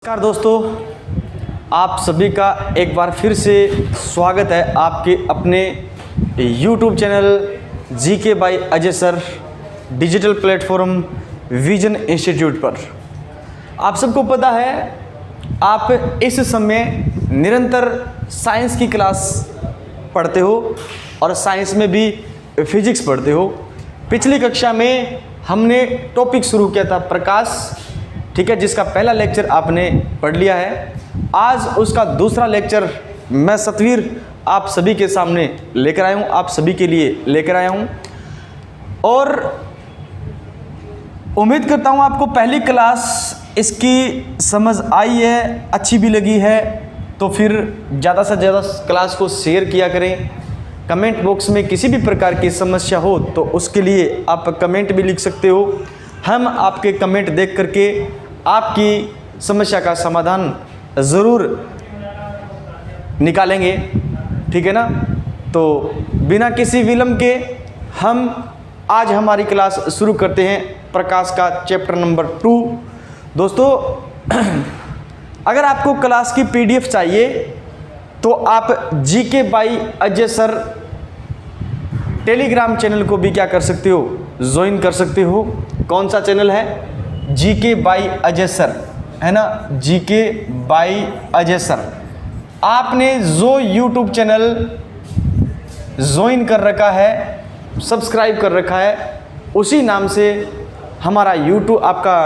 नमस्कार दोस्तों, आप सभी का एक बार फिर से स्वागत है आपके अपने YouTube channel GK by Ajay sir digital platform vision institute पर। आप सबको पता है आप इस समय निरंतर साइंस की क्लास पढ़ते हो और साइंस में भी फिजिक्स पढ़ते हो। पिछली कक्षा में हमने टॉपिक शुरू किया था प्रकाश, ठीक है, जिसका पहला लेक्चर आपने पढ़ लिया है। आज उसका दूसरा लेक्चर मैं सतवीर आप सभी के सामने लेकर आया हूँ, आप सभी के लिए लेकर आया हूँ और उम्मीद करता हूँ आपको पहली क्लास इसकी समझ आई है, अच्छी भी लगी है। तो फिर ज़्यादा से ज़्यादा क्लास को शेयर किया करें। कमेंट बॉक्स में किसी भी प्रकार की समस्या हो तो उसके लिए आप कमेंट भी लिख सकते हो। हम आपके कमेंट देख करके आपकी समस्या का समाधान ज़रूर निकालेंगे, ठीक है ना। तो बिना किसी विलंब के हम आज हमारी क्लास शुरू करते हैं प्रकाश का चैप्टर नंबर 2। दोस्तों अगर आपको क्लास की पीडीएफ चाहिए तो आप GK by Ajay sir Telegram channel को भी क्या कर सकते हो, ज्वाइन कर सकते हो। कौन सा चैनल है? जीके बाय अजय सर, है ना, जीके बाय अजय सर। आपने जो यूट्यूब चैनल ज्वाइन कर रखा है, सब्सक्राइब कर रखा है, उसी नाम से हमारा यूट्यूब आपका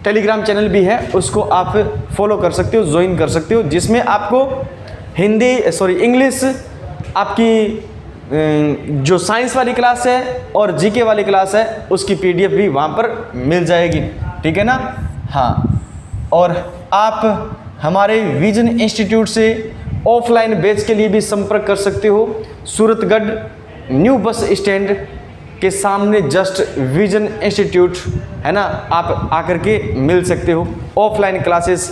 टेलीग्राम चैनल भी है, उसको आप फॉलो कर सकते हो, ज्वाइन कर सकते हो, जिसमें आपको इंग्लिश आपकी जो साइंस वाली क्लास है और जीके वाली क्लास है उसकी पीडीएफ भी वहाँ पर मिल जाएगी, ठीक है ना। हाँ, और आप हमारे विजन इंस्टीट्यूट से ऑफलाइन बैच के लिए भी संपर्क कर सकते हो। सूरतगढ़ न्यू बस स्टैंड के सामने जस्ट विजन इंस्टीट्यूट है ना, आप आकर के मिल सकते हो। ऑफलाइन क्लासेस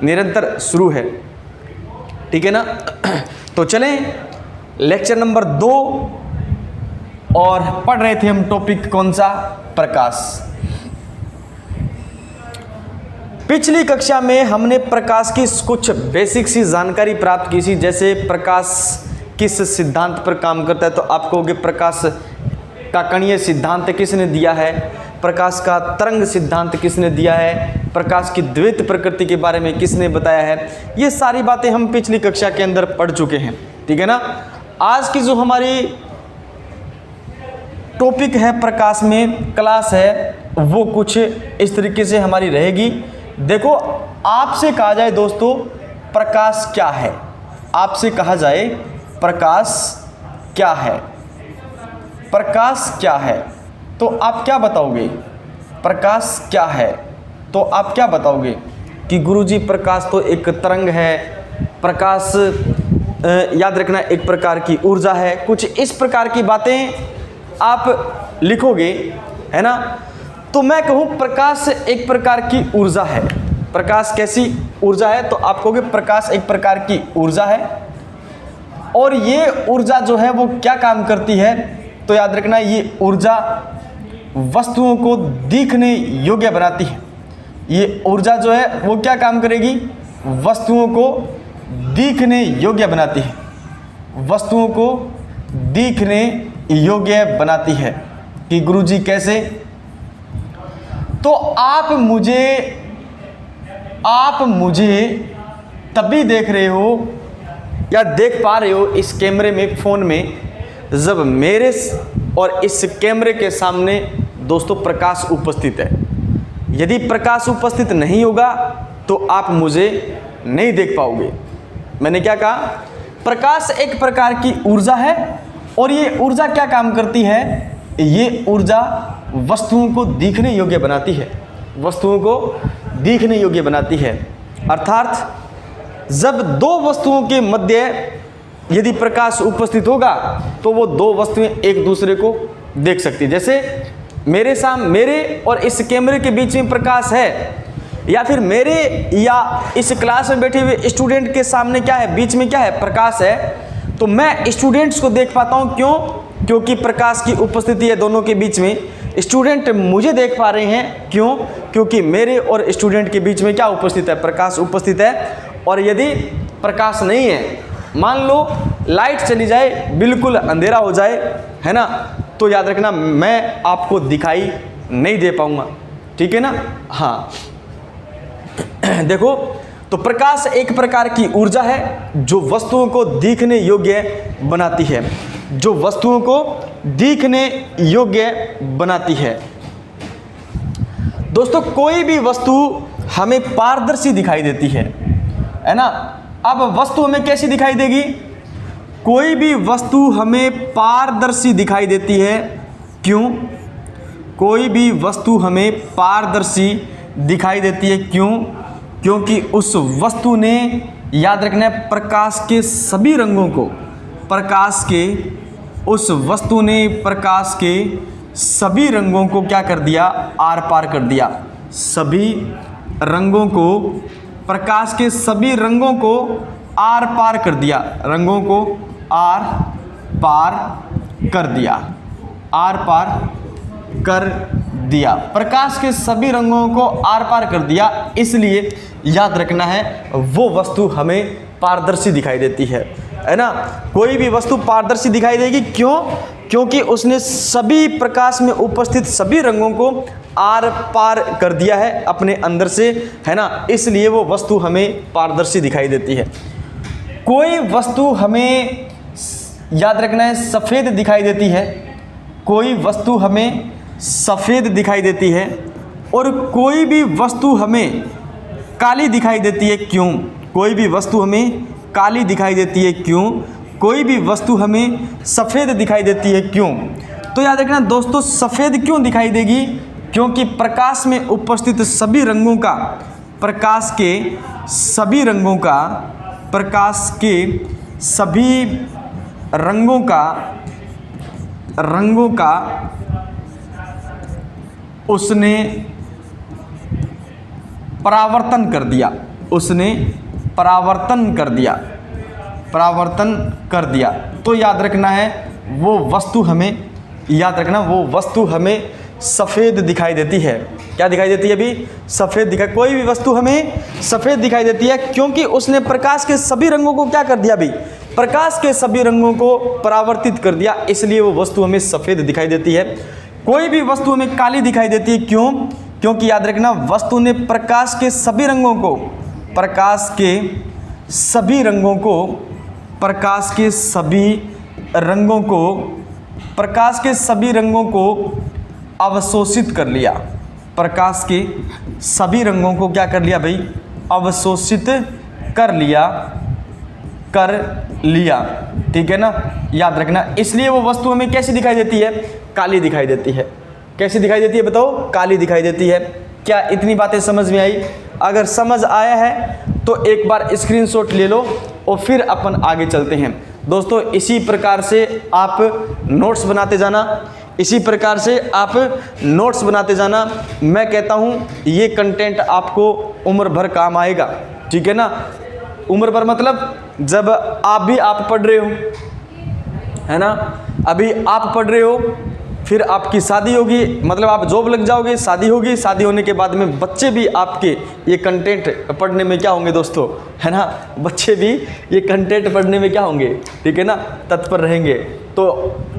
निरंतर शुरू है, ठीक है ना। तो चलें लेक्चर नंबर 2 और पढ़ रहे थे हम टॉपिक कौन सा? प्रकाश। पिछली कक्षा में हमने प्रकाश की कुछ बेसिक सी जानकारी प्राप्त की थी, जैसे प्रकाश किस सिद्धांत पर काम करता है। तो आप कहोगे प्रकाश का कणीय सिद्धांत किसने दिया है, प्रकाश का तरंग सिद्धांत किसने दिया है, प्रकाश की द्वैत प्रकृति के बारे में किसने बताया है। ये सारी बातें हम पिछली कक्षा के अंदर पढ़ चुके हैं, ठीक है ना। आज की जो हमारी टॉपिक है प्रकाश में क्लास है, वो कुछ इस तरीके से हमारी रहेगी। देखो, आपसे कहा जाए दोस्तों प्रकाश क्या है, आपसे कहा जाए प्रकाश क्या है, प्रकाश क्या है, तो आप क्या बताओगे? प्रकाश क्या है तो आप क्या बताओगे कि गुरुजी प्रकाश तो एक तरंग है, प्रकाश याद रखना एक प्रकार की ऊर्जा है। कुछ इस प्रकार की बातें आप लिखोगे, है ना। तो मैं कहूँ प्रकाश एक प्रकार की ऊर्जा है। प्रकाश कैसी ऊर्जा है? तो आप कहोगे प्रकाश एक प्रकार की ऊर्जा है। और ये ऊर्जा जो है वो क्या काम करती है? तो याद रखना ये ऊर्जा वस्तुओं को दिखने योग्य बनाती है। ये ऊर्जा जो है वो क्या काम करेगी? वस्तुओं को दिखने योग्य बनाती है, वस्तुओं को दिखने योग्य बनाती है। कि गुरुजी कैसे? तो आप मुझे तभी देख रहे हो या देख पा रहे हो इस कैमरे में, फ़ोन में, जब मेरे और इस कैमरे के सामने दोस्तों प्रकाश उपस्थित है। यदि प्रकाश उपस्थित नहीं होगा तो आप मुझे नहीं देख पाओगे। मैंने क्या कहा? प्रकाश एक प्रकार की ऊर्जा है और ये ऊर्जा क्या काम करती है? ये ऊर्जा वस्तुओं को दिखने योग्य बनाती है, वस्तुओं को दिखने योग्य बनाती है। अर्थात जब दो वस्तुओं के मध्य यदि प्रकाश उपस्थित होगा तो वो दो वस्तुएं एक दूसरे को देख सकती है। जैसे मेरे और इस कैमरे के बीच में प्रकाश है, या फिर मेरे या इस क्लास में बैठे हुए स्टूडेंट के सामने क्या है? बीच में क्या है? प्रकाश है। तो मैं स्टूडेंट्स को देख पाता हूँ। क्यों? क्योंकि प्रकाश की उपस्थिति है दोनों के बीच में। स्टूडेंट मुझे देख पा रहे हैं, क्यों? क्योंकि मेरे और स्टूडेंट के बीच में क्या उपस्थित है? प्रकाश उपस्थित है। और यदि प्रकाश नहीं है, मान लो लाइट चली जाए, बिल्कुल अंधेरा हो जाए, है ना, तो याद रखना मैं आपको दिखाई नहीं दे पाऊंगा, ठीक है ना। हाँ देखो, तो प्रकाश एक प्रकार की ऊर्जा है जो वस्तुओं को दिखने योग्य बनाती है, जो वस्तुओं को दिखने योग्य बनाती है। दोस्तों कोई भी वस्तु हमें पारदर्शी दिखाई देती है ना। अब वस्तु हमें कैसी दिखाई देगी? कोई भी वस्तु हमें पारदर्शी दिखाई देती है। क्यों? कोई भी वस्तु हमें पारदर्शी दिखाई देती है, क्यों? क्योंकि उस वस्तु ने, याद रखना है, प्रकाश के सभी रंगों को, उस वस्तु ने प्रकाश के सभी रंगों को क्या कर दिया? आर पार कर दिया। सभी रंगों को, प्रकाश के सभी रंगों को आर पार कर दिया, रंगों को आर पार कर दिया, आर पार कर दिया, प्रकाश के सभी रंगों को आर पार कर दिया। इसलिए याद रखना है वो वस्तु हमें पारदर्शी दिखाई देती है ना। कोई भी वस्तु पारदर्शी दिखाई देगी, क्यों? क्योंकि उसने सभी प्रकाश में उपस्थित सभी रंगों को आर पार कर दिया है अपने अंदर से, है ना। इसलिए वो वस्तु हमें पारदर्शी दिखाई देती है। कोई वस्तु हमें, याद रखना है, सफ़ेद दिखाई देती है, कोई वस्तु हमें सफ़ेद दिखाई देती है, और कोई भी वस्तु हमें काली दिखाई देती है। क्यों? कोई भी वस्तु हमें काली दिखाई देती है, क्यों? कोई भी वस्तु हमें सफ़ेद दिखाई देती है, क्यों? तो याद रखना दोस्तों, सफ़ेद क्यों दिखाई देगी? क्योंकि प्रकाश में उपस्थित सभी रंगों का, प्रकाश के सभी रंगों का, प्रकाश के सभी रंगों का उसने परावर्तन कर दिया, उसने परावर्तन कर दिया, परावर्तन कर दिया। तो याद रखना है वो वस्तु हमें, याद रखना वो वस्तु हमें सफ़ेद दिखाई देती है। क्या दिखाई देती है? अभी सफ़ेद दिखाई, कोई भी वस्तु हमें सफ़ेद दिखाई देती है क्योंकि उसने प्रकाश के सभी रंगों को क्या कर दिया? अभी प्रकाश के सभी रंगों को परावर्तित कर दिया, इसलिए वो वस्तु हमें सफ़ेद दिखाई देती है। कोई भी वस्तु हमें काली दिखाई देती है, क्यों? क्योंकि याद रखना वस्तु ने प्रकाश के सभी रंगों को, प्रकाश के सभी रंगों को, प्रकाश के सभी रंगों को, प्रकाश के सभी रंगों को अवशोषित कर लिया। प्रकाश के सभी रंगों को क्या कर लिया भाई? अवशोषित कर लिया, कर लिया, ठीक है ना। याद रखना, इसलिए वो वस्तु हमें कैसी दिखाई देती है? काली दिखाई देती है। कैसी दिखाई देती है बताओ? काली दिखाई देती है। क्या इतनी बातें समझ में आई? अगर समझ आया है तो एक बार स्क्रीनशॉट ले लो और फिर अपन आगे चलते हैं। दोस्तों इसी प्रकार से आप नोट्स बनाते जाना, इसी प्रकार से आप नोट्स बनाते जाना। मैं कहता हूँ ये कंटेंट आपको उम्र भर काम आएगा, ठीक है ना। उम्र भर मतलब जब आप पढ़ रहे हो, है ना, अभी आप पढ़ रहे हो, फिर आपकी शादी होगी, मतलब आप जॉब लग जाओगे, शादी होगी, शादी होने के बाद में बच्चे भी आपके ये कंटेंट पढ़ने में क्या होंगे दोस्तों, है ना, बच्चे भी ये कंटेंट पढ़ने में क्या होंगे, ठीक है ना, तत्पर रहेंगे। तो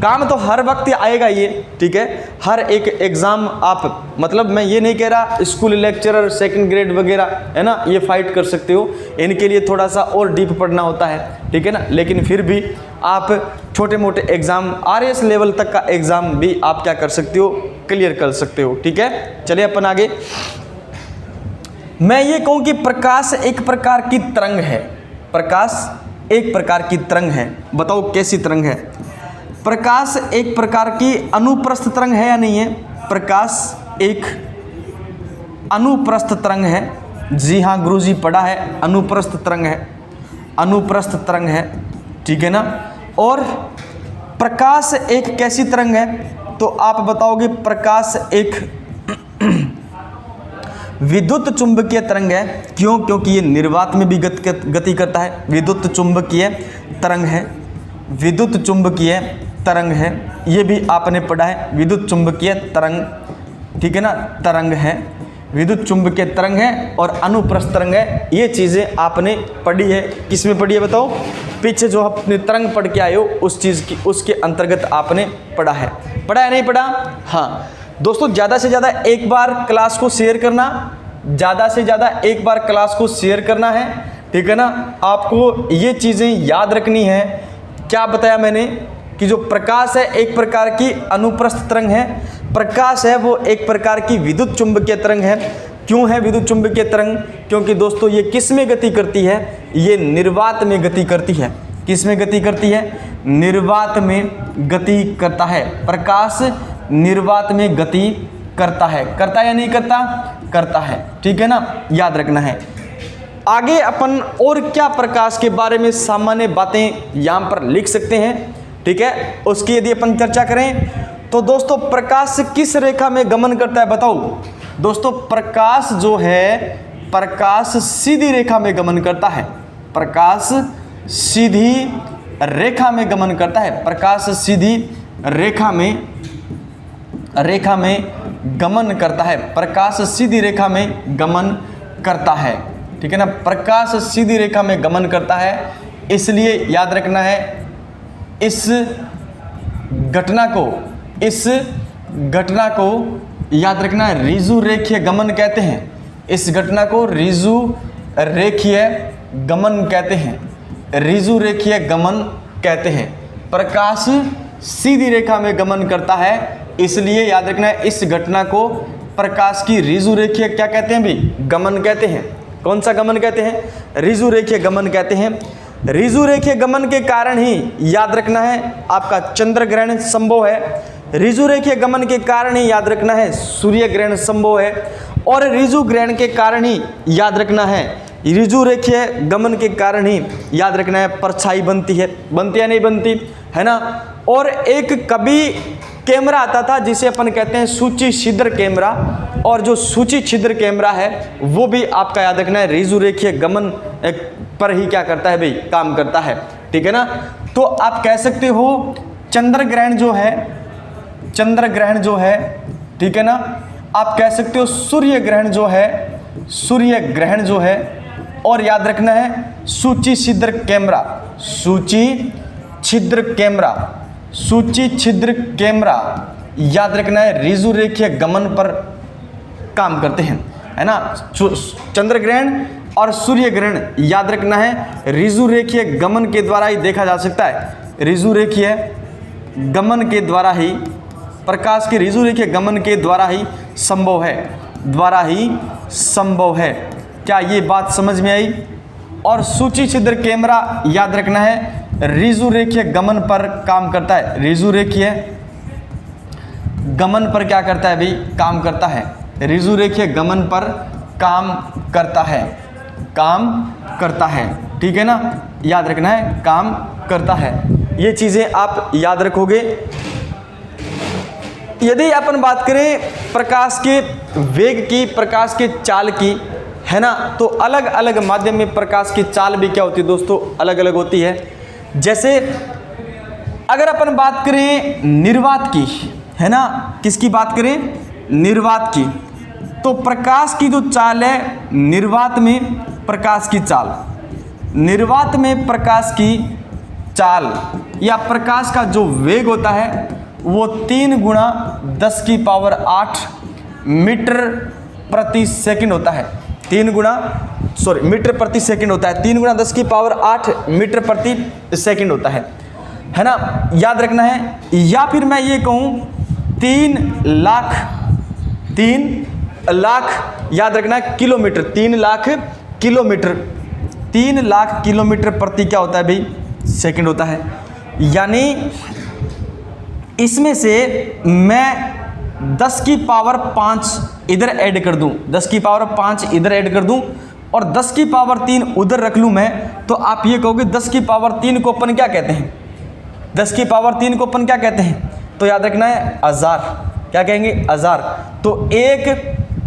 काम तो हर वक्त आएगा ये, ठीक है। हर एक एग्ज़ाम आप, मतलब मैं ये नहीं कह रहा स्कूल लेक्चरर सेकंड ग्रेड वगैरह, है ना, ये फाइट कर सकते हो, इनके लिए थोड़ा सा और डीप पढ़ना होता है, ठीक है ना। लेकिन फिर भी आप छोटे मोटे एग्ज़ाम, RAS लेवल तक का एग्ज़ाम भी आप क्या कर सकते हो, क्लियर कर सकते हो, ठीक है। चलिए अपन आगे। मैं ये कहूँ कि प्रकाश एक प्रकार की तरंग है, प्रकाश एक प्रकार की तरंग है। बताओ कैसी तरंग है? प्रकाश एक प्रकार की अनुप्रस्थ तरंग है या नहीं है? प्रकाश एक अनुप्रस्थ तरंग है। जी हाँ गुरुजी, पढ़ा है, अनुप्रस्थ तरंग है, अनुप्रस्थ तरंग है, ठीक है ना। और प्रकाश एक कैसी तरंग है? तो आप बताओगे प्रकाश एक विद्युत चुंबकीय तरंग है। क्यों? क्योंकि ये निर्वात में भी गति करता है, विद्युत चुंबकीय तरंग है, विद्युत चुंबकीय तरंग है, ये भी आपने पढ़ा है, विद्युत चुंबकीय तरंग, ठीक है ना, तरंग है, विद्युत चुंबकीय तरंग है और अनुप्रस्थ तरंग है। ये चीज़ें आपने पढ़ी है, किसमें पढ़ी है बताओ? पीछे जो अपनी तरंग पढ़ के आए हो उस चीज़ की, उसके अंतर्गत आपने पढ़ा है नहीं पढ़ा? हाँ दोस्तों, ज़्यादा से ज़्यादा एक बार क्लास को शेयर करना, ज़्यादा से ज़्यादा एक बार क्लास को शेयर करना है, ठीक है ना। आपको ये चीज़ें याद रखनी है। क्या बताया मैंने कि जो प्रकाश है एक प्रकार की अनुप्रस्थ तरंग है, प्रकाश है वो एक प्रकार की विद्युत चुंबकीय तरंग है। क्यों है विद्युत चुंबकीय तरंग? क्योंकि दोस्तों ये किस में गति करती है? ये निर्वात में गति करती है। किस में गति करती है? निर्वात में गति करता है। प्रकाश निर्वात में गति करता है या नहीं करता? करता है, ठीक है ना, याद रखना है। आगे अपन और क्या प्रकाश के बारे में सामान्य बातें यहाँ पर लिख सकते हैं, ठीक है, उसकी यदि अपन चर्चा करें तो दोस्तों प्रकाश किस रेखा में गमन करता है बताओ? दोस्तों प्रकाश जो है, प्रकाश सीधी रेखा में गमन करता है। प्रकाश सीधी रेखा में गमन करता है। प्रकाश सीधी रेखा में गमन करता है। प्रकाश सीधी रेखा में गमन करता है, ठीक है ना। प्रकाश सीधी रेखा में गमन करता है, इसलिए याद रखना है इस घटना को याद रखना है ऋजु रेखीय गमन कहते हैं। इस घटना को ऋजु रेखीय गमन कहते हैं। ऋजु रेखीय गमन कहते हैं। प्रकाश सीधी रेखा में गमन करता है, इसलिए याद रखना है इस घटना को प्रकाश की ऋजु रेखीय क्या कहते हैं भी? गमन कहते हैं। कौन सा गमन कहते हैं? ऋजु रेखीय गमन कहते हैं। ऋजु रेखीय गमन के कारण ही याद रखना है आपका चंद्र ग्रहण संभव है। ऋजु रेखीय गमन के कारण ही याद रखना है सूर्य ग्रहण संभव है। और ऋजु ग्रहण के कारण ही याद रखना है, ऋजु रेखीय गमन के कारण ही याद रखना है परछाई बनती है। बनती या नहीं बनती, है ना। और एक कभी कैमरा आता था जिसे अपन कहते हैं सूची छिद्र कैमरा, और जो सूची छिद्र कैमरा है वो भी आपका याद रखना है ऋजु रेखीय गमन पर ही क्या करता है भाई? काम करता है, ठीक है ना। तो आप कह सकते हो चंद्र ग्रहण जो है, ठीक है ना, आप कह सकते हो सूर्य ग्रहण जो है, और याद रखना है सूची छिद्र कैमरा याद रखना है ऋजु रेखीय गमन पर काम करते हैं, है ना। चंद्र ग्रहण और सूर्य ग्रहण याद रखना है ऋजु रेखीय गमन के द्वारा ही देखा जा सकता है। ऋजु रेखीय गमन के द्वारा ही, प्रकाश के ऋजु रेखीय गमन के द्वारा ही संभव है। क्या ये बात समझ में आई? और सूची छिद्र कैमरा याद रखना है ऋजु रेखीय गमन पर काम करता है। ऋजु रेखीय गमन पर क्या करता है भाई? काम करता है। ऋजु रेखीय गमन पर काम करता है, ठीक है ना, याद रखना है काम करता है। ये चीज़ें आप याद रखोगे। यदि अपन बात करें प्रकाश के वेग की, प्रकाश के चाल की, है ना, तो अलग अलग माध्यम में प्रकाश की चाल भी क्या होती है दोस्तों? अलग अलग होती है। जैसे अगर अपन बात करें निर्वात की, है ना, किसकी बात करें? निर्वात की। तो प्रकाश की जो चाल है, निर्वात में प्रकाश की चाल या प्रकाश का जो वेग होता है वो 3 × 10⁸ मीटर प्रति सेकंड होता है। मीटर प्रति सेकंड होता है। 3 × 10⁸ मीटर प्रति सेकंड होता है ना, याद रखना है। या फिर मैं ये कहूँ 3 लाख याद रखना है किलोमीटर। 3 लाख किलोमीटर प्रति क्या होता है भाई? सेकंड होता है। यानी इसमें से मैं 10⁵ इधर ऐड कर दूं, 10⁵ इधर ऐड कर दूं और 10⁵ उधर रख लूं मैं, तो आप ये कहोगे 10⁵ को अपन क्या कहते हैं? 10⁵ को अपन क्या कहते हैं? तो याद रखना है हजार। क्या कहेंगे? हजार। तो 1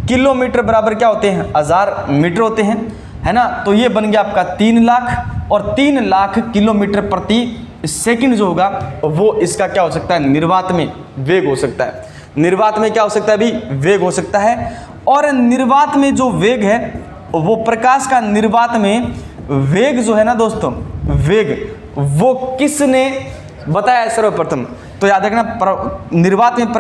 किलोमीटर बराबर क्या होते हैं? 1000 मीटर होते हैं, है ना। तो ये बन गया आपका 3 लाख, और 3 लाख किलोमीटर प्रति सेकंड जो होगा वो इसका क्या हो सकता है, निर्वात में वेग हो सकता है। निर्वात में क्या हो सकता है भाई, वेग हो सकता है। और निर्वात में जो वेग है वो प्रकाश का निर्वात में वेग जो है ना दोस्तों, वेग वो किसने बताया है सर्वप्रथम? तो याद रखना, निर्वात में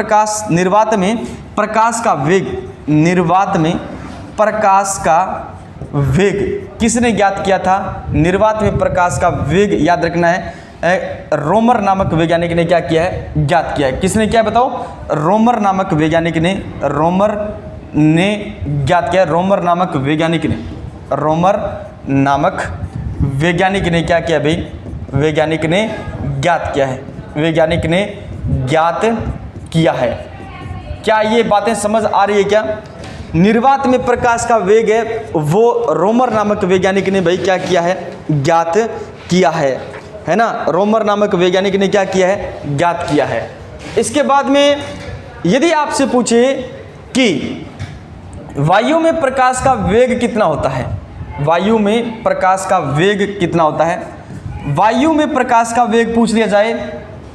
प्रकाश का वेग, निर्वात में प्रकाश का वेग किसने ज्ञात किया था? निर्वात में प्रकाश का वेग याद रखना है रोमर नामक वैज्ञानिक ने क्या किया है, ज्ञात किया है। किसने क्या बताओ? रोमर नामक वैज्ञानिक ने ज्ञात किया है। रोमर नामक वैज्ञानिक ने क्या किया भाई? वैज्ञानिक ने ज्ञात किया है। वैज्ञानिक ने ज्ञात किया है। क्या ये बातें समझ आ रही है क्या? निर्वात में प्रकाश का वेग है वो रोमर नामक वैज्ञानिक ने भाई क्या किया है, ज्ञात किया है ना। रोमर नामक वैज्ञानिक ने क्या किया है, ज्ञात किया है। इसके बाद में यदि आपसे पूछे कि वायु में प्रकाश का वेग कितना होता है, वायु में प्रकाश का वेग कितना होता है, वायु में प्रकाश का वेग पूछ लिया जाए,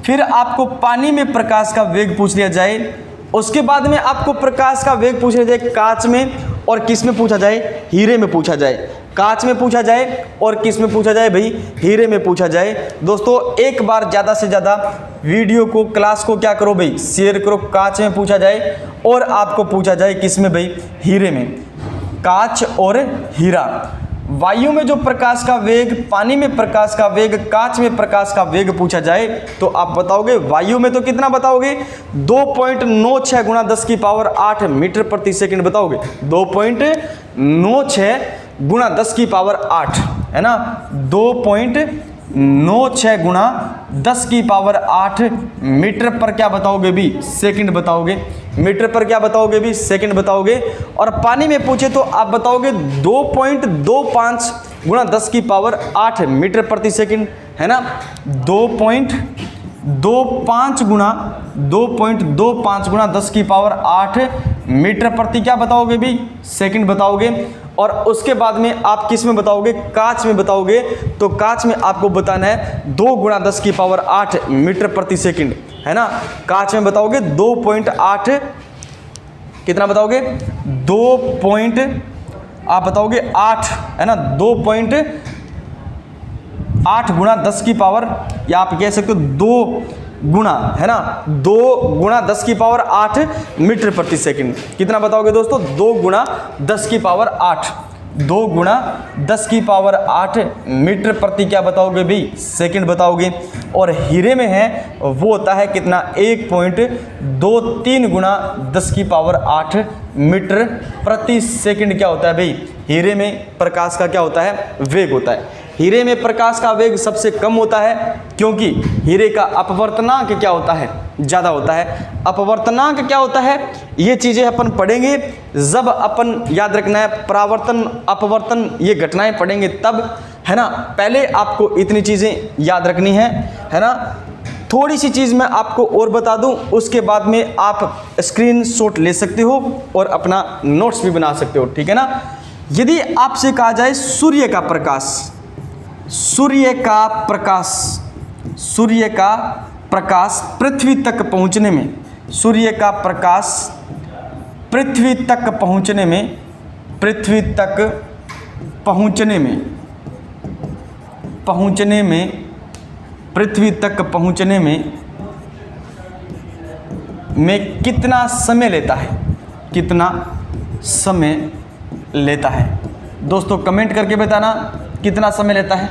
फिर आपको पानी में प्रकाश का वेग पूछ लिया जाए, उसके बाद में आपको प्रकाश का वेग पूछ लिया जाए कांच में और किस में पूछा जाए, हीरे में पूछा जाए। कांच में पूछा जाए और किस में पूछा जाए भाई, हीरे में पूछा जाए। दोस्तों एक बार ज़्यादा से ज़्यादा वीडियो को, क्लास को क्या करो भाई, शेयर करो। कांच में पूछा जाए और आपको पूछा जाए किस में भाई, हीरे में। कांच और हीरा। वायु में जो प्रकाश का वेग, पानी में प्रकाश का वेग, कांच में प्रकाश का वेग पूछा जाए तो आप बताओगे वायु में तो कितना बताओगे, 2.96 गुणा 10 की पावर 8 मीटर प्रति सेकंड बताओगे। 2.96 गुणा 10 की पावर 8 है ना, 2.96 गुणा 10 की पावर 8 मीटर पर क्या बताओगे भी, सेकंड बताओगे। मीटर पर क्या बताओगे भी, सेकंड बताओगे। और पानी में पूछे तो आप बताओगे 2.25 गुणा 10 की पावर 8 मीटर प्रति सेकंड है ना। 2.25 गुणा 10 की पावर 8 मीटर प्रति क्या बताओगे भी, सेकंड बताओगे। और उसके बाद में आप किस में बताओगे, कांच में बताओगे। तो कांच में आपको बताना है 2 गुणा 10 की पावर 8 मीटर प्रति सेकंड है ना। कांच में बताओगे 2.8, कितना बताओगे, 2. आप बताओगे 8 है ना, 2.8 गुणा 10 की पावर, या आप कह सकते हो 2 गुणा है ना, 2 गुणा 10 की पावर 8 मीटर प्रति सेकंड। कितना बताओगे दोस्तों, 2 गुणा 10 की पावर 8, 2 गुणा 10 की पावर 8 मीटर प्रति क्या बताओगे भी, सेकंड बताओगे। और हीरे में है वो होता है कितना, 1.23 गुणा 10 की पावर 8 मीटर प्रति सेकंड क्या होता है भाई, हीरे में प्रकाश का क्या होता है, वेग होता है। हीरे में प्रकाश का वेग सबसे कम होता है क्योंकि हीरे का अपवर्तनांक क्या होता है, ज़्यादा होता है। अपवर्तनांक क्या होता है, ये चीज़ें अपन पढ़ेंगे जब अपन, याद रखना है, परावर्तन अपवर्तन ये घटनाएं पढ़ेंगे तब है ना। पहले आपको इतनी चीज़ें याद रखनी है ना। थोड़ी सी चीज़ मैं आपको और बता दूं, उसके बाद में आप स्क्रीनशॉट ले सकते हो और अपना नोट्स भी बना सकते हो, ठीक है ना। यदि आपसे कहा जाए सूर्य का प्रकाश, सूर्य का प्रकाश पृथ्वी तक पहुंचने में, सूर्य का प्रकाश पृथ्वी तक पहुंचने में, पृथ्वी तक पहुंचने में कितना समय लेता है, कितना समय लेता है। दोस्तों कमेंट करके बताना कितना समय लेता है।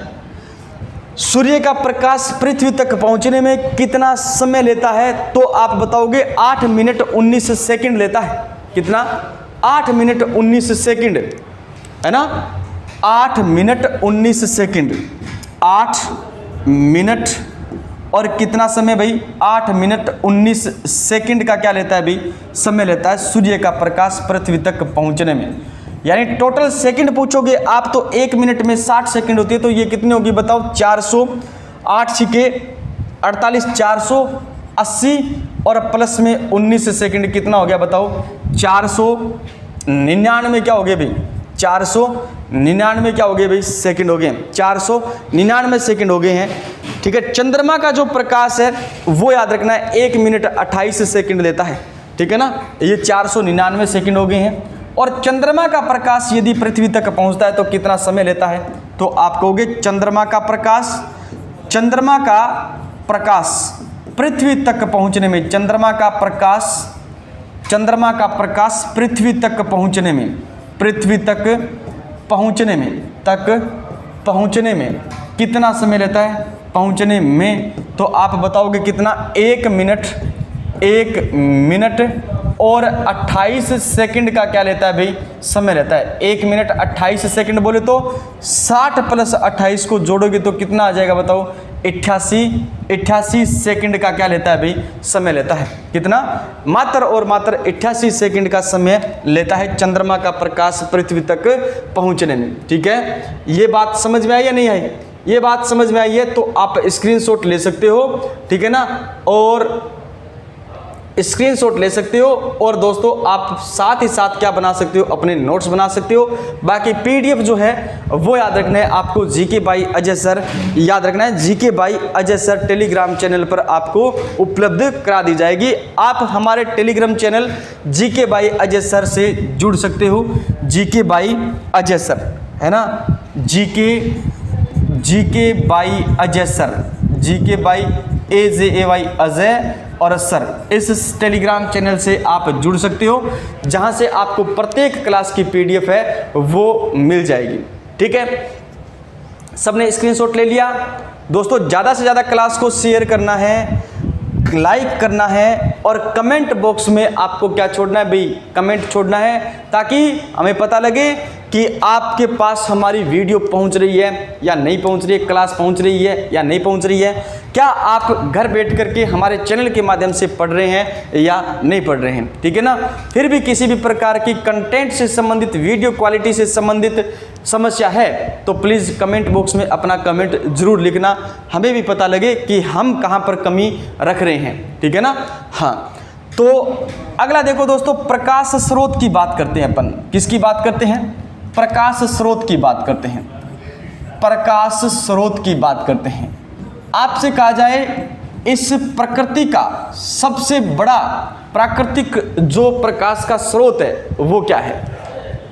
सूर्य का प्रकाश पृथ्वी तक पहुंचने में कितना समय लेता है, तो आप बताओगे 8 मिनट 19 सेकंड लेता है। कितना, 8 मिनट 19 सेकंड है ना, 8 मिनट 19 सेकंड, 8 मिनट और कितना समय भाई, 8 मिनट 19 सेकंड का क्या लेता है भाई, समय लेता है सूर्य का प्रकाश पृथ्वी तक पहुंचने में। यानी टोटल सेकंड पूछोगे आप तो 1 मिनट में 60 सेकंड होती है, तो ये कितनी होगी बताओ, 408 छिके 48, 480 और प्लस में 19 सेकंड कितना हो गया बताओ, 499 क्या हो गए भाई, 499 क्या हो गए भाई, सेकंड हो गए, 499 सेकंड हो गए हैं। ठीक है। चंद्रमा का जो प्रकाश है वो याद रखना है 1 मिनट 28 सेकंड लेता है, ठीक है ना। ये 499 सेकंड हो गए हैं। और चंद्रमा का प्रकाश यदि पृथ्वी तक पहुंचता है तो कितना समय लेता है, तो आप कहोगे चंद्रमा का प्रकाश पृथ्वी तक पहुंचने में, चंद्रमा का प्रकाश पृथ्वी तक पहुंचने में कितना समय लेता है पहुंचने में, तो आप बताओगे कितना, 1 मिनट और 28 सेकंड का क्या लेता है भाई, समय लेता है। 1 मिनट 28 सेकंड बोले तो 60 प्लस 28 को जोड़ोगे तो कितना आ जाएगा बताओ, 88 सेकंड का क्या लेता है भाई, समय लेता है। कितना, मात्र और मात्र 88 सेकंड का समय लेता है चंद्रमा का प्रकाश पृथ्वी तक पहुंचने में, ठीक है। ये बात समझ में आई या नहीं आई? ये बात समझ में आई है तो आप स्क्रीनशॉट ले सकते हो, ठीक है ना, और स्क्रीनशॉट ले सकते हो। और दोस्तों आप साथ ही साथ क्या बना सकते हो, अपने नोट्स बना सकते हो। बाकी पीडीएफ जो है वो याद रखना है आपको, जीके बाई अजय सर याद रखना है, GK by Ajay sir Telegram channel पर आपको उपलब्ध करा दी जाएगी। आप हमारे Telegram channel GK by Ajay sir से जुड़ सकते हो, जीके बाई अजय सर है ना, GK by Ajay sir, GK by AJAY Ajay और सर, इस टेलीग्राम चैनल से आप जुड़ सकते हो, जहां से आपको प्रत्येक क्लास की पीडीएफ है वो मिल जाएगी, ठीक है। सबने स्क्रीनशॉट ले लिया दोस्तों। ज़्यादा से ज़्यादा क्लास को शेयर करना है, लाइक करना है और कमेंट बॉक्स में आपको क्या छोड़ना है भाई, कमेंट छोड़ना है, ताकि हमें पता लगे कि आपके पास हमारी वीडियो पहुंच रही है या नहीं पहुंच रही है, क्लास पहुंच रही है या नहीं पहुंच रही है, क्या आप घर बैठ करके हमारे चैनल के माध्यम से पढ़ रहे हैं या नहीं पढ़ रहे हैं, ठीक है ना। फिर भी किसी भी प्रकार की कंटेंट से संबंधित, वीडियो क्वालिटी से संबंधित समस्या है तो प्लीज़ कमेंट बॉक्स में अपना कमेंट जरूर लिखना, हमें भी पता लगे कि हम कहाँ पर कमी रख रहे हैं, ठीक है ना। हाँ, तो अगला देखो दोस्तों, प्रकाश स्रोत की बात करते हैं अपन। किसकी बात करते हैं? प्रकाश स्रोत की बात करते हैं, प्रकाश स्रोत की बात करते हैं। आपसे कहा जाए इस प्रकृति का सबसे बड़ा प्राकृतिक जो प्रकाश का स्रोत है वो क्या है,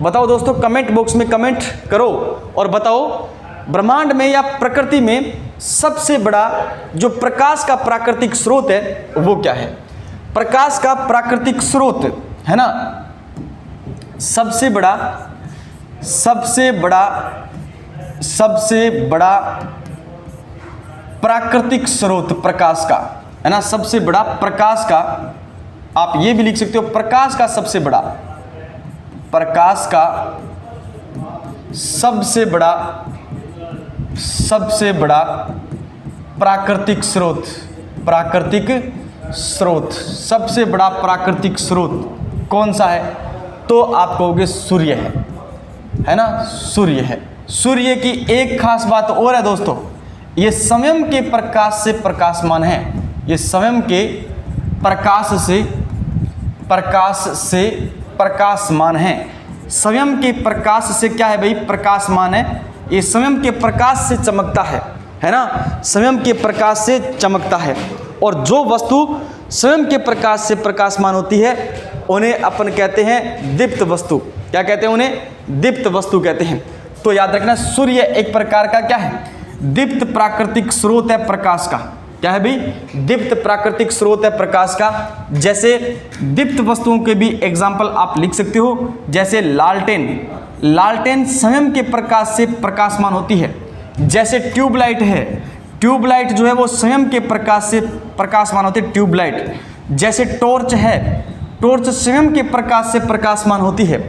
बताओ दोस्तों। कमेंट बॉक्स में कमेंट करो और बताओ, ब्रह्मांड में या प्रकृति में सबसे बड़ा जो प्रकाश का प्राकृतिक स्रोत है वो क्या है। प्रकाश का प्राकृतिक स्रोत है ना, सबसे बड़ा प्राकृतिक स्रोत प्रकाश का है ना, सबसे बड़ा प्रकाश का, आप ये भी लिख सकते हो, प्रकाश का सबसे बड़ा प्राकृतिक स्रोत, सबसे बड़ा प्राकृतिक स्रोत कौन सा है, तो आप कहोगे सूर्य है ना, सूर्य है। सूर्य की एक खास बात और है दोस्तों, ये स्वयं के प्रकाश से प्रकाशमान है, ये स्वयं के प्रकाश से प्रकाशमान है, स्वयं के प्रकाश से क्या है भाई, प्रकाशमान है। ये स्वयं के प्रकाश से चमकता है ना, स्वयं के प्रकाश से चमकता है। और जो वस्तु स्वयं के प्रकाश से प्रकाशमान होती है उन्हें अपन कहते हैं दीप्त वस्तु। क्या कहते हैं? उन्हें दीप्त वस्तु कहते हैं। तो याद रखना, सूर्य एक प्रकार का क्या है, दीप्त प्राकृतिक स्रोत है प्रकाश का। क्या है भाई? दीप्त प्राकृतिक स्रोत है प्रकाश का। जैसे दीप्त वस्तुओं के भी एग्जाम्पल आप लिख सकते हो, जैसे लालटेन स्वयं के प्रकाश से प्रकाशमान होती है। जैसे ट्यूबलाइट है, ट्यूबलाइट जो है वो स्वयं के प्रकाश से प्रकाशमान होती है, ट्यूबलाइट। जैसे टॉर्च है, टॉर्च स्वयं के प्रकाश से प्रकाशमान होती है।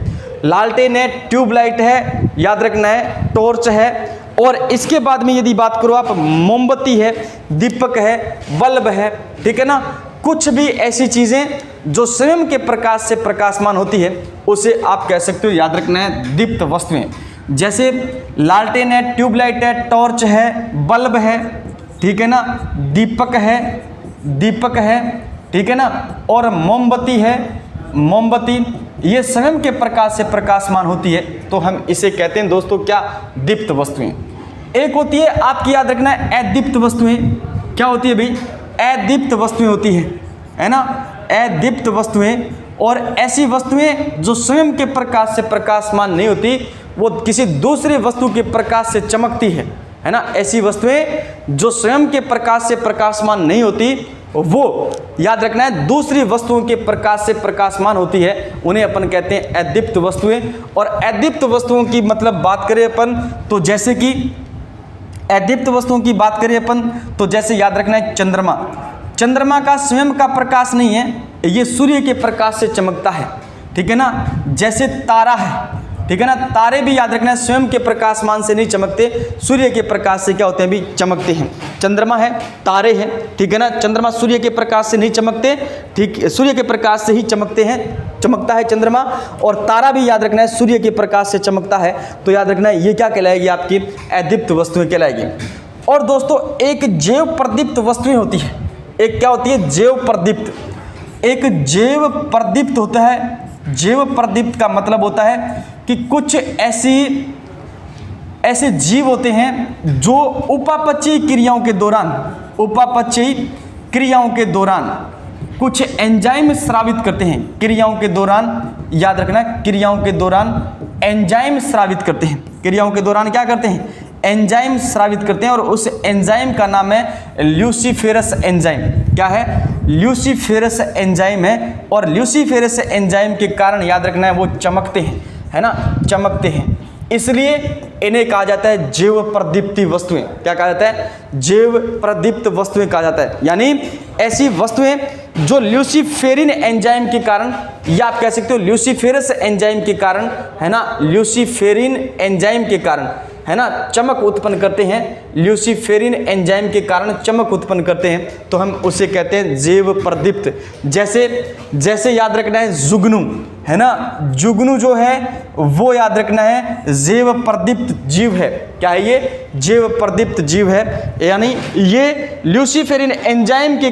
लालटेन है, ट्यूबलाइट है, याद रखना है, टॉर्च है। और इसके बाद में यदि बात करो आप, मोमबत्ती है, दीपक है, बल्ब है, ठीक है ना। कुछ भी ऐसी चीज़ें जो स्वयं के प्रकाश से प्रकाशमान होती है उसे आप कह सकते हो, याद रखना है, दीप्त वस्तुएं। जैसे लालटेन है, ट्यूबलाइट है, टॉर्च है, बल्ब है, ठीक है ना, दीपक है, ठीक है ना, और मोमबत्ती है, मोमबत्ती ये स्वयं के प्रकाश से प्रकाशमान होती है, तो हम इसे कहते हैं दोस्तों क्या, दीप्त वस्तुएं। एक होती है आपकी, याद रखना है, अदीप्त वस्तुएं। क्या होती है भाई? अदीप्त वस्तुएं होती है ना, अदीप्त वस्तुएं। और ऐसी वस्तुएं जो स्वयं के प्रकाश से प्रकाशमान नहीं होती, वो किसी दूसरे वस्तु के प्रकाश से चमकती है ना। ऐसी वस्तुएं जो स्वयं के प्रकाश से प्रकाशमान नहीं होती, वो याद रखना है दूसरी वस्तुओं के प्रकाश से प्रकाशमान होती है, उन्हें अपन कहते हैं अदीप्त वस्तुएं। और अदीप्त वस्तुओं की मतलब बात करें अपन तो जैसे कि अदीप्त वस्तुओं की बात करें अपन तो जैसे याद रखना है चंद्रमा। चंद्रमा का स्वयं का प्रकाश नहीं है, ये सूर्य के प्रकाश से चमकता है, ठीक है ना। जैसे तारा है, ठीक है ना, तारे भी याद रखना है स्वयं के प्रकाशमान से नहीं चमकते, सूर्य के प्रकाश से क्या होते हैं भी चमकते हैं। चंद्रमा है, तारे हैं, ठीक है ना। चंद्रमा सूर्य के प्रकाश से नहीं चमकते, ठीक, सूर्य के प्रकाश से ही चमकता है चंद्रमा। और तारा भी याद रखना है सूर्य के प्रकाश से चमकता है। तो याद रखना है ये क्या कहलाएगी? आपकी अदीप्त वस्तुएं कहलाएगी। और दोस्तों एक जैव प्रदीप्त वस्तुएं होती है। एक क्या होती है? जैव प्रदीप्त। एक जैव प्रदीप्त होता है। जैव प्रदीप्त का मतलब होता है कि कुछ ऐसे जीव होते हैं जो उपापचयी क्रियाओं के दौरान कुछ एंजाइम स्रावित करते हैं। क्रियाओं के दौरान, याद रखना, क्रियाओं के दौरान एंजाइम स्रावित करते हैं। क्रियाओं के दौरान क्या करते हैं? एंजाइम स्रावित करते हैं। और उस एंजाइम का नाम है ल्यूसीफेरस एंजाइम। क्या है? ल्यूसीफेरस एंजाइम है। और ल्यूसीफेरस एंजाइम के कारण याद रखना है वो चमकते हैं, है ना, चमकते हैं। इसलिए इन्हें कहा जाता है जैव प्रदीप्ति वस्तुएं। क्या कहा जाता है? जैव प्रदीप्त वस्तुएं कहा जाता है। यानी ऐसी वस्तुएं जो ल्यूसीफेरिन एंजाइम के कारण, या आप कह सकते हो ल्यूसीफेरस एंजाइम के कारण, है ना, ल्यूसीफेरिन एंजाइम के कारण, है ना, चमक उत्पन्न करते हैं। ल्यूसीफेरिन एंजाइम के कारण चमक उत्पन्न करते हैं, तो हम उसे कहते हैं जैव प्रदीप्त। जैसे याद रखना है जुगनू, है ना, जुगनू जो है वो याद रखना है जैव प्रदीप्त जीव है। क्या है ये? जैव प्रदीप्त जीव है। यानी ये ल्यूसीफेरिन एंजाइम के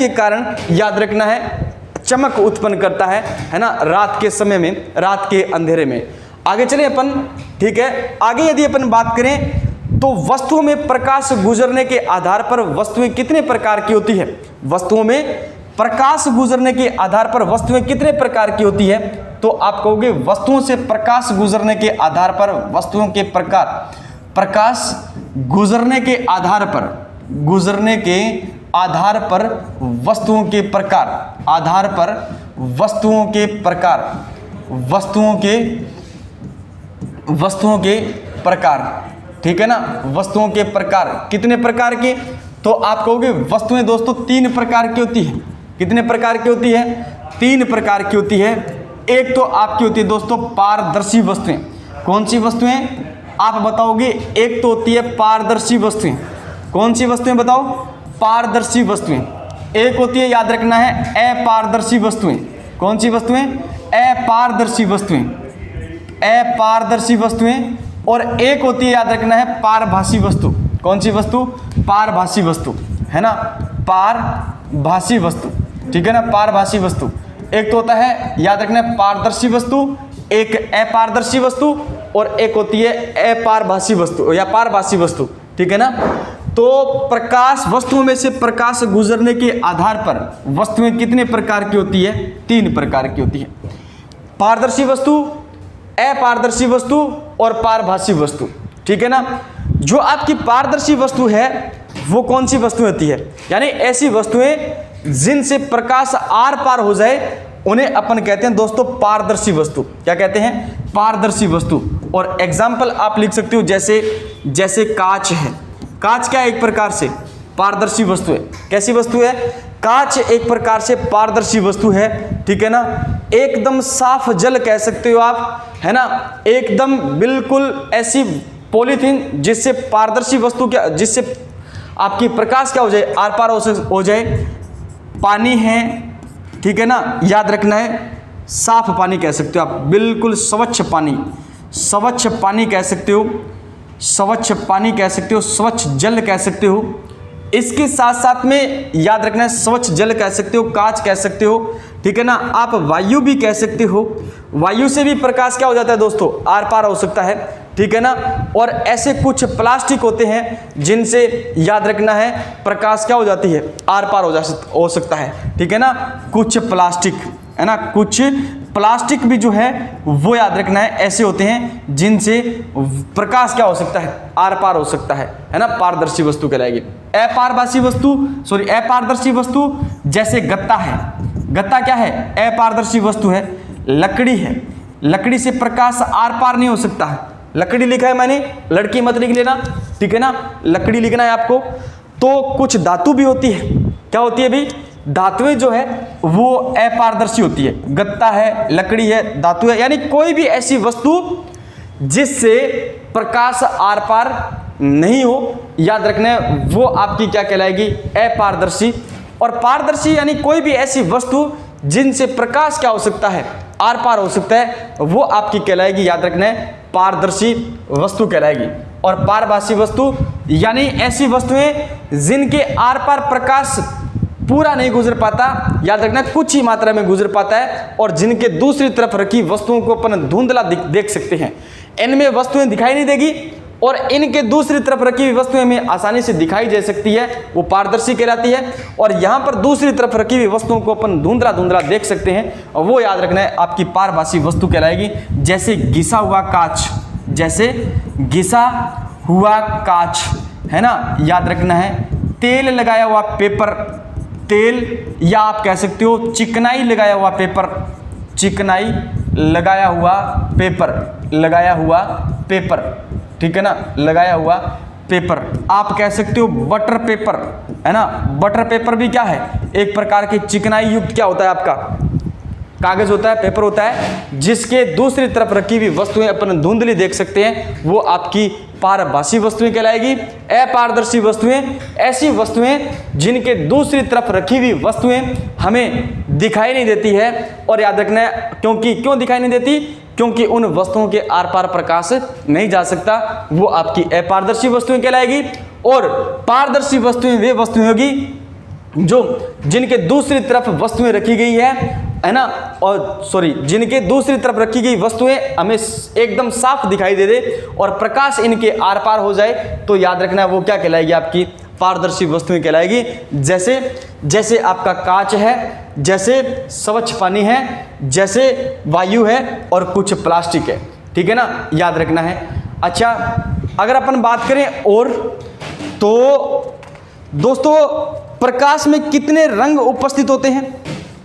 कारण याद रखना है चमक उत्पन्न करता है ना, रात के समय में, रात के अंधेरे में। आगे चले अपन, ठीक है। आगे यदि अपन बात करें तो वस्तुओं में प्रकाश गुजरने के आधार पर वस्तुएं कितने प्रकार की होती है? वस्तुओं में प्रकाश गुजरने के आधार पर वस्तुएं कितने प्रकार की होती है? तो आप कहोगे वस्तुओं से प्रकाश गुजरने के आधार पर वस्तुओं के प्रकार, प्रकाश गुजरने के आधार पर वस्तुओं के प्रकार, आधार पर वस्तुओं के प्रकार, ठीक है ना। वस्तुओं के प्रकार कितने प्रकार के? तो आप कहोगे वस्तुएं दोस्तों 3 प्रकार की होती है। कितने प्रकार की होती है? 3 प्रकार की होती है। एक तो आपकी होती है दोस्तों पारदर्शी वस्तुएं। कौन सी वस्तुएं? आप बताओगे। एक तो होती है पारदर्शी वस्तुएं। कौन सी वस्तुएं बताओ? पारदर्शी वस्तुएं। एक होती है, याद रखना है, अपारदर्शी वस्तुएं। कौन सी वस्तुएं? अपारदर्शी वस्तुएं। और एक होती है, याद रखना है, पारभासी वस्तु। कौन सी वस्तु? पारभासी वस्तु, है ना, पारभासी वस्तु, ठीक है ना, पारभासी वस्तु। एक तो होता है, याद रखना है, पारदर्शी वस्तु, एक अपारदर्शी वस्तु, और एक होती है अपारभासी वस्तु या पारभासी वस्तु, ठीक है ना। तो प्रकाश, वस्तुओं में से प्रकाश गुजरने के आधार पर वस्तुएं कितने प्रकार की होती है? 3 प्रकार की होती है। पारदर्शी वस्तु, अपारदर्शी वस्तु और पारभासी वस्तु, ठीक है ना। जो आपकी पारदर्शी वस्तु है वो कौन सी वस्तु होती है? यानी ऐसी वस्तुएं जिनसे प्रकाश आर पार हो जाए उन्हें अपन कहते हैं दोस्तों पारदर्शी वस्तु। क्या कहते हैं? पारदर्शी वस्तु। और एग्जाम्पल आप लिख सकते हो, जैसे कांच है। कांच क्या है? एक प्रकार से पारदर्शी वस्तु है। कैसी वस्तु है? कांच एक प्रकार से पारदर्शी वस्तु है, ठीक है ना। एकदम साफ जल कह सकते हो आप, है ना, एकदम बिल्कुल ऐसी पॉलीथीन जिससे पारदर्शी वस्तु क्या, जिससे आपकी प्रकाश क्या हो जाए, आर पार हो जाए। पानी है, ठीक है ना, याद रखना है, साफ पानी कह सकते हो आप, बिल्कुल स्वच्छ पानी कह सकते हो, स्वच्छ जल कह सकते हो। इसके साथ साथ में याद रखना है, स्वच्छ जल कह सकते हो, कांच कह सकते हो, ठीक है ना। आप वायु भी कह सकते हो। वायु से भी प्रकाश क्या हो जाता है दोस्तों? आर पार हो सकता है। ठीक है ना। और ऐसे कुछ प्लास्टिक होते हैं जिनसे याद रखना है प्रकाश क्या हो जाती है, आर पार हो सकता है, ठीक है ना। कुछ प्लास्टिक है ना, कुछ प्लास्टिक भी जो है वो याद रखना है, ऐसे होते हैं जिनसे प्रकाश क्या हो सकता है, आर पार हो सकता है ना। पारदर्शी वस्तु कहलाएगी। अपारदर्शी वस्तु जैसे गत्ता है, गत्ता क्या है, अपारदर्शी वस्तु है। लकड़ी है, लकड़ी से प्रकाश आर पार नहीं हो सकता है। लकड़ी लिखा है मैंने, लड़की मत लिख लेना, ठीक है ना, लकड़ी लिखना है आपको। तो कुछ धातु भी होती है, क्या होती है भाई, धातुएं जो है वो अपारदर्शी होती है। गत्ता है, लकड़ी है, धातु है, यानी कोई भी ऐसी वस्तु जिससे प्रकाश आर पार नहीं हो, याद रखना है वो आपकी क्या कहलाएगी, अपारदर्शी। और पारदर्शी यानी कोई भी ऐसी वस्तु जिनसे प्रकाश क्या हो सकता है, आर पार हो सकता है, वो आपकी कहलाएगी, याद रखना है पारदर्शी वस्तु कहलाएगी। और पारभासी वस्तु यानी ऐसी वस्तुएं जिनके आर पार प्रकाश पूरा नहीं गुजर पाता, याद रखना कुछ ही मात्रा में गुजर पाता है, और जिनके दूसरी तरफ रखी वस्तुओं को अपन धुंधला देख सकते हैं। इनमें वस्तुएं दिखाई नहीं देगी और इनके दूसरी तरफ रखी हुई वस्तुएं में आसानी से दिखाई जा सकती है, वो पारदर्शी कहलाती है। और यहाँ पर दूसरी तरफ रखी हुई वस्तुओं को अपन धुंधला देख सकते हैं, और वो याद रखना है आपकी पारभासी वस्तु कहलाएगी। जैसे घिसा हुआ कांच, जैसे घिसा हुआ कांच है ना, याद रखना है। तेल लगाया हुआ पेपर, तेल, या आप कह सकते हो चिकनाई लगाया हुआ पेपर, चिकनाई लगाया हुआ पेपर, लगाया हुआ पेपर, ठीक है ना, लगाया हुआ पेपर। आप कह सकते हो बटर पेपर, है ना। बटर पेपर भी क्या है, एक प्रकार की चिकनाई युक्त क्या होता है, आपका कागज होता है, पेपर होता है, जिसके दूसरी तरफ रखी हुई वस्तुएं अपन धुंधली देख सकते हैं, वो आपकी पारभासी वस्तुएं कहलाएगी। अपारदर्शी वस्तुएं ऐसी वस्तुएं जिनके दूसरी तरफ रखी हुई वस्तुएं हमें दिखाई नहीं देती है, और याद रखना है क्यों दिखाई नहीं देती, क्योंकि उन वस्तुओं के आर पार प्रकाश नहीं जा सकता, वो आपकी अपारदर्शी वस्तुएं कहलाएगी। और पारदर्शी वस्तुएं वे वस्तुएं होगी जो जिनके दूसरी तरफ वस्तुएं रखी गई है ना, और जिनके दूसरी तरफ रखी गई वस्तुएं हमें एकदम साफ दिखाई दे और प्रकाश इनके आर पार हो जाए, तो याद रखना वो क्या कहलाएगी, आपकी पारदर्शी वस्तुएं कहलाएगी। जैसे आपका कांच है, जैसे स्वच्छ पानी है, जैसे वायु है, और कुछ प्लास्टिक है, ठीक है ना, याद रखना है। अच्छा, अगर अपन बात करें और, तो दोस्तों प्रकाश में कितने रंग उपस्थित होते हैं,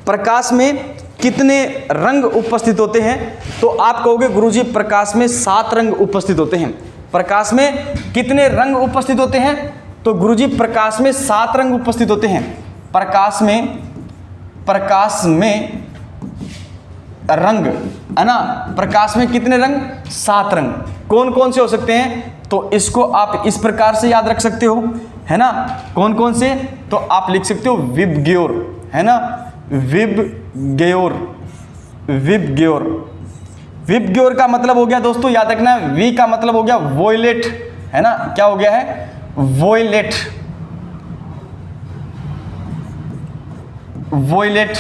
प्रकाश में कितने रंग उपस्थित होते हैं, तो आप कहोगे गुरुजी प्रकाश में 7 रंग उपस्थित होते हैं। प्रकाश में कितने रंग उपस्थित होते हैं, तो गुरुजी प्रकाश में 7 रंग उपस्थित होते हैं। प्रकाश में रंग, है ना, प्रकाश में कितने रंग, 7 रंग। कौन कौन से हो सकते हैं, तो इसको आप इस प्रकार से याद रख सकते हो, है ना। कौन कौन से, तो आप लिख सकते हो विबग्योर, है ना, विबग्योर। विबग्योर का मतलब हो गया दोस्तों, याद रखना है, वी का मतलब हो गया वोयलेट, है ना, क्या हो गया है, वोयलेट। वोयलेट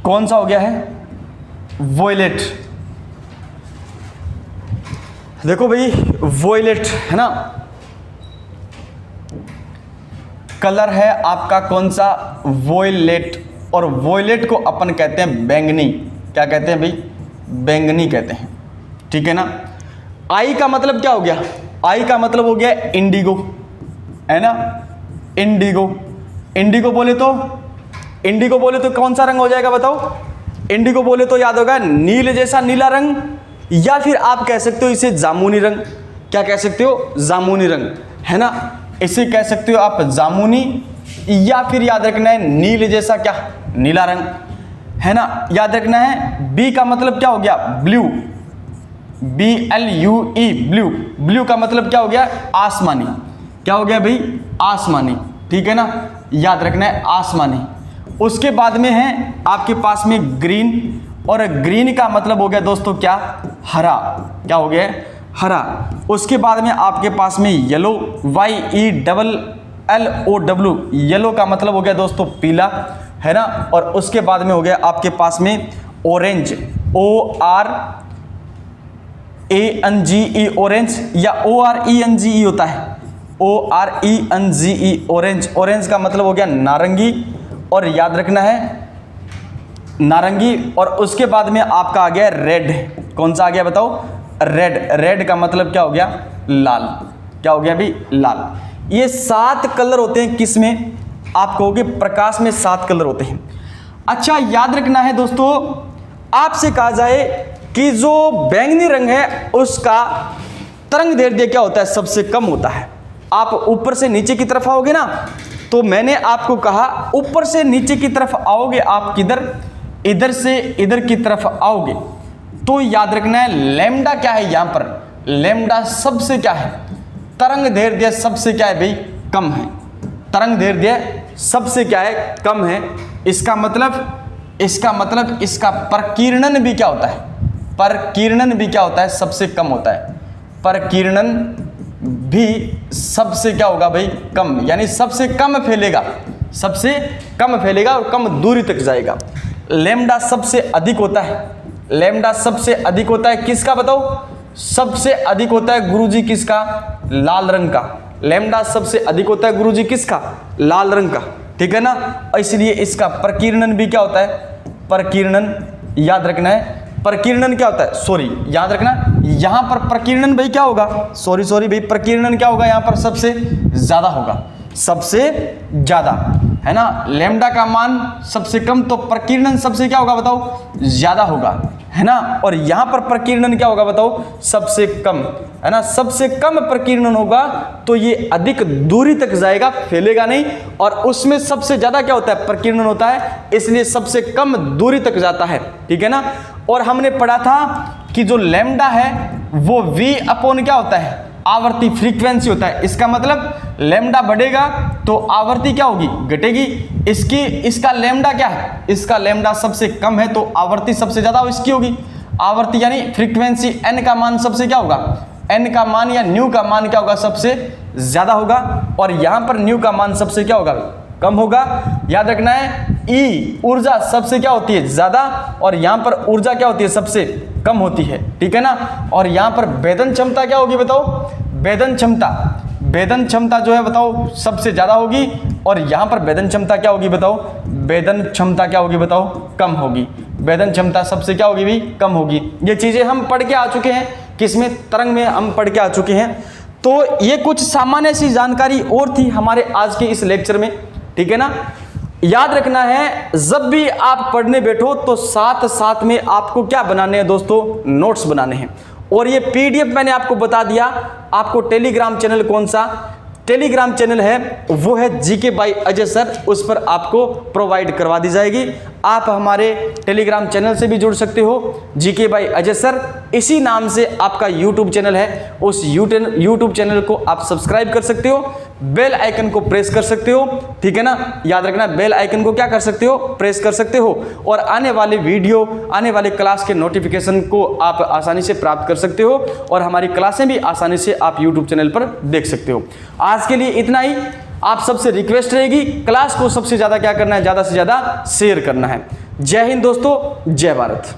कौन सा हो गया है, वोयलेट। देखो भाई वोयलेट, है ना, कलर है आपका कौन सा, वोयलेट। और वोयलेट को अपन कहते हैं बैंगनी, क्या कहते हैं भाई, बैंगनी कहते हैं, ठीक है ना। आई का मतलब क्या हो गया, आई का मतलब हो गया इंडिगो, है ना, इंडिगो। इंडिगो बोले तो कौन सा रंग हो जाएगा बताओ, इंडिगो बोले तो याद होगा नील जैसा नीला रंग, या फिर आप कह सकते हो इसे जामुनी रंग, क्या कह सकते हो, जामुनी रंग, है ना, इसे कह सकते हो आप जामुनी, या फिर याद रखना है नील जैसा क्या, नीला रंग, है ना। याद रखना है बी का मतलब क्या हो गया, ब्लू, BLUE, ब्लू। ब्लू का मतलब क्या हो गया, आसमानी, क्या हो गया भाई, आसमानी, ठीक है ना, याद रखना है आसमानी। उसके बाद में है आपके पास में ग्रीन, और ग्रीन का मतलब हो गया दोस्तों क्या, हरा, क्या हो गया, हरा। उसके बाद में आपके पास में येलो, YELLOW, येलो का मतलब हो गया दोस्तों पीला, है ना। और उसके बाद में हो गया आपके पास में ऑरेंज, ORANGE ऑरेंज, या ORENGE होता है, ORENGE ऑरेंज। ऑरेंज का मतलब हो गया नारंगी, और याद रखना है नारंगी। और उसके बाद में आपका आ गया रेड। कौन सा आ गया बताओ? रेड। रेड का मतलब क्या हो गया? लाल। क्या हो गया भाई? लाल। ये 7 कलर होते हैं किस में? आप कहोगे प्रकाश में 7 कलर होते हैं। अच्छा, याद रखना है दोस्तों, आपसे कहा जाए कि जो बैंगनी रंग है उसका तरंग दैर्ध्य क्या होता है? सबसे कम होता है। आप ऊपर से नीचे की तरफ आओगे ना, तो मैंने आपको कहा ऊपर से नीचे की तरफ आओगे आप, किधर? इधर से इधर की तरफ आओगे, तो याद रखना है लैम्डा क्या है यहां पर? लैम्डा सबसे क्या है? तरंग दैर्ध्य सबसे क्या है भाई? कम है। तरंग दैर्ध्य सबसे क्या है? कम है। इसका मतलब इसका प्रकीर्णन भी क्या होता है? प्रकीर्णन भी क्या होता है? सबसे कम होता है। प्रकीर्णन भी सबसे क्या होगा भाई? कम, यानी सबसे कम फैलेगा, सबसे कम फैलेगा और कम दूरी तक जाएगा। लैम्डा सबसे अधिक होता है। लैम्डा सबसे अधिक होता है किसका बताओ? सबसे अधिक होता है गुरुजी किसका? लाल रंग का। लैम्डा सबसे अधिक होता है गुरुजी किसका? लाल रंग का। ठीक है ना? इसलिए इसका प्रकीर्णन भी क्या होता है? प्रकीर्णन याद रखना है। प्रकीर्णन क्या होता है? सॉरी, याद रखना यहां पर प्रकीर्णन भाई क्या होगा? सॉरी भाई, प्रकीर्णन क्या होगा? यहां पर सबसे ज्यादा होगा, सबसे ज्यादा, है ना? लैम्डा का मान सबसे कम, तो प्रकीर्णन सबसे क्या होगा बताओ? ज्यादा होगा, है ना? और यहां पर प्रकीर्णन क्या होगा बताओ? सबसे कम, है ना? सबसे कम प्रकीर्णन होगा तो ये अधिक दूरी तक जाएगा, फैलेगा नहीं। और उसमें सबसे ज्यादा क्या होता है? प्रकीर्णन होता है, इसलिए सबसे कम दूरी तक जाता है। ठीक है ना? और हमने पढ़ा था कि जो लैम्डा है वो V अपॉन क्या होता है? आवर्ती, फ्रीक्वेंसी होता है। इसका मतलब लैम्डा बढ़ेगा तो आवर्ती क्या होगी? घटेगी। इसका लैम्डा क्या है? इसका लैम्डा सबसे कम है तो आवर्ती सबसे ज्यादा इसकी होगी। आवर्ती यानी फ्रीक्वेंसी n का मान सबसे क्या होगा? n का मान या न्यू का मान क्या होगा? सबसे ज्यादा होगा। और यहां पर न्यू का मान सबसे क्या होगा? कम होगा। याद रखना है E ऊर्जा सबसे क्या होती है? ज्यादा, और यहां पर ऊर्जा क्या होती है? सबसे कम होती है। ठीक है ना? और यहां पर वेदन क्षमता क्या होगी बताओ? वेदन क्षमता जो है बताओ सबसे ज्यादा होगी। और यहां पर वेदन क्षमता क्या होगी बताओ? वेदन क्षमता क्या होगी बताओ? कम होगी। वेदन क्षमता सबसे क्या होगी भी? कम होगी। ये चीजें हम पढ़ के आ चुके हैं, किसमें? तरंग में हम पढ़ के आ चुके हैं। तो ये कुछ सामान्य सी जानकारी और थी हमारे आज के इस लेक्चर में। ठीक है ना? याद रखना है जब भी आप पढ़ने बैठो तो साथ साथ में आपको क्या बनाने हैं दोस्तों? नोट्स बनाने हैं। और ये PDF मैंने आपको बता दिया। आपको टेलीग्राम चैनल कौन सा टेलीग्राम चैनल है? वो है GK बाय अजय सर। उस पर आपको प्रोवाइड करवा दी जाएगी। आप हमारे टेलीग्राम चैनल से भी जुड़ सकते हो, GK बाय अजय सर, इसी नाम से आपका YouTube चैनल है। उस YouTube चैनल को आप सब्सक्राइब कर सकते हो, बेल आइकन को प्रेस कर सकते हो। ठीक है ना? याद रखना बेल आइकन को क्या कर सकते हो? प्रेस कर सकते हो। और आने वाले वीडियो, आने वाले क्लास के नोटिफिकेशन को आप आसानी से प्राप्त कर सकते हो। और हमारी क्लासें भी आसानी से आप YouTube चैनल पर देख सकते हो। आज के लिए इतना ही। आप सबसे रिक्वेस्ट रहेगी क्लास को सबसे ज्यादा क्या करना है? ज्यादा से ज्यादा शेयर करना है। जय हिंद दोस्तों, जय भारत।